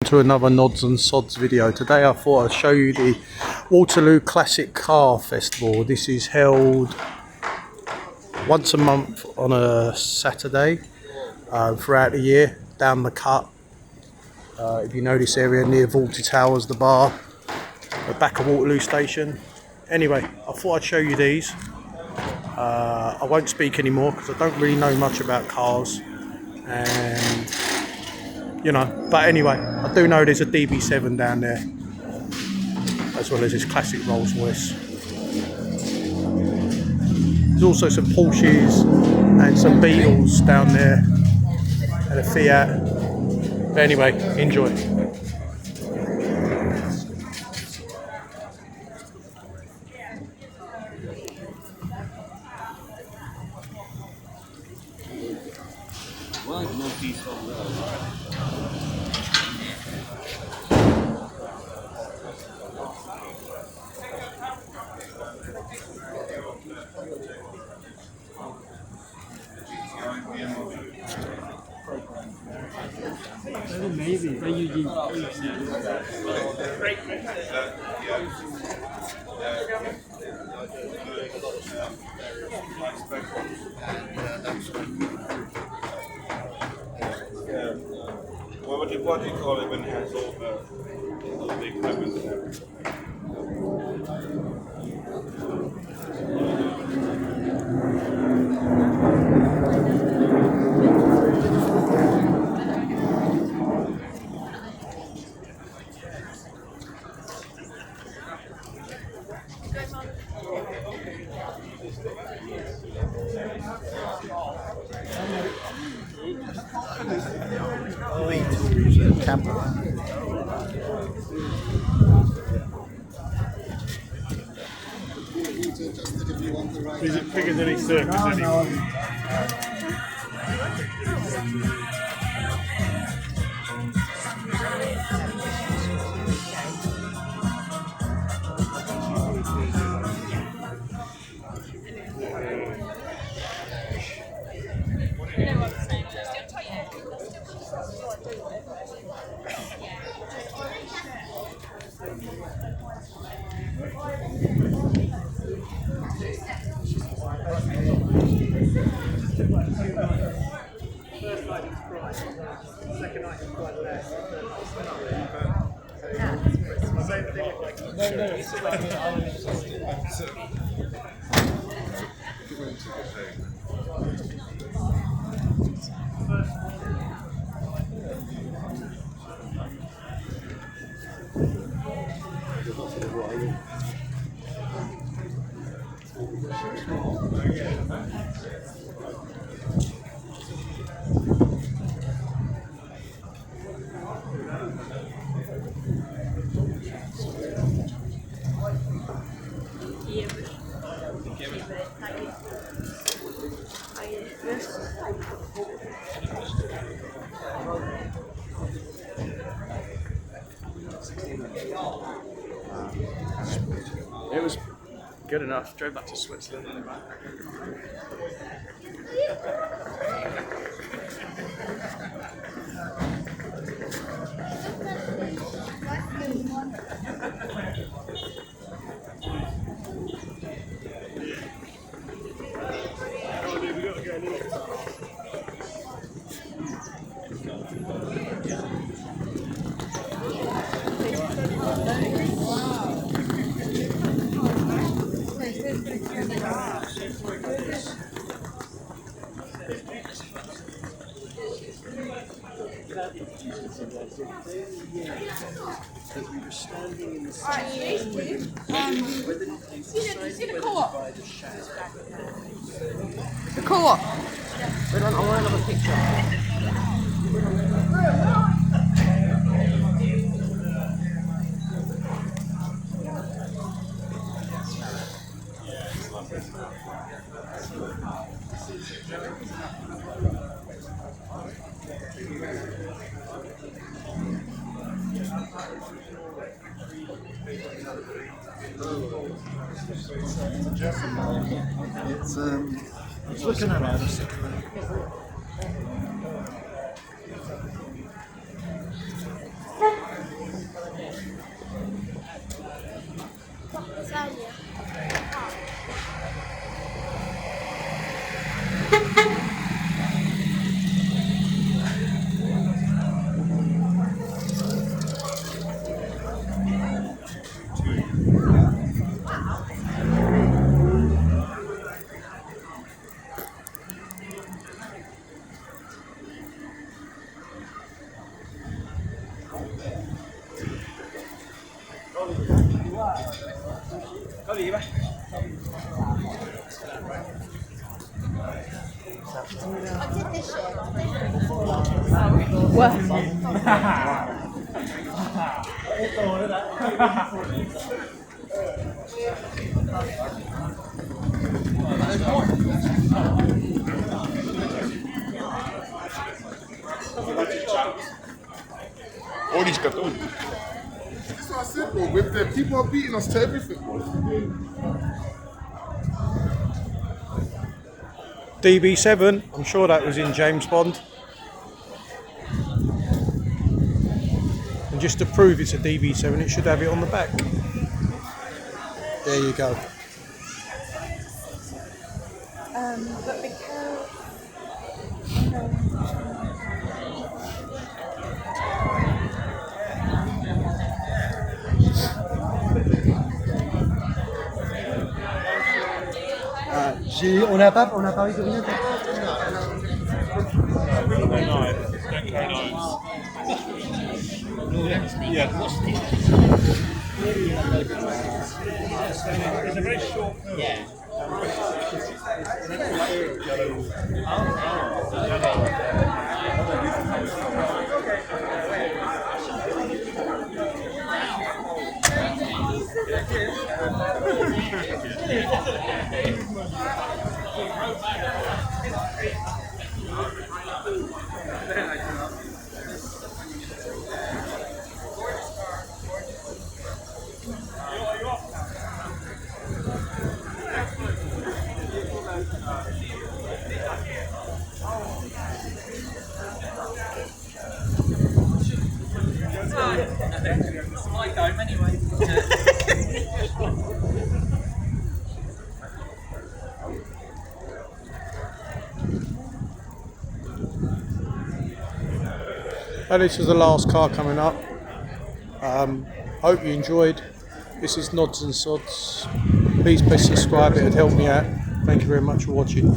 To another Nods and Sods video. Today I thought I'd show you the Waterloo Classic Car Festival. This is held once a month on a Saturday throughout the year down the cut. If you know this area near Vaulty Towers, the bar, the back of Waterloo Station. Anyway, I thought I'd show you these. I won't speak anymore because I don't really know much about cars, and you know, but anyway, I do know there's a DB7 down there, as well as this classic Rolls Royce. There's also some Porsches and some Beetles down there, and a Fiat. But anyway, enjoy. Maybe. What do you call it when it has all the equipment and everything? Is it bigger than his circus anyway? It was good enough. Drove back to Switzerland and back. See the co-op? The co-op. I want another picture. It's looking at us. All these cartoons. That's what I said, bro. With the people are beating us to everything, bro. DB7, I'm sure that was in James Bond. And just to prove it's a DB7, it should have it on the back. There you go. But because On n'a pas parlé de rien. It's a very short film. Yeah. And this is the last car coming up. Hope you enjoyed. This is Nods and Sods. Please subscribe, it would help me out. Thank you very much for watching.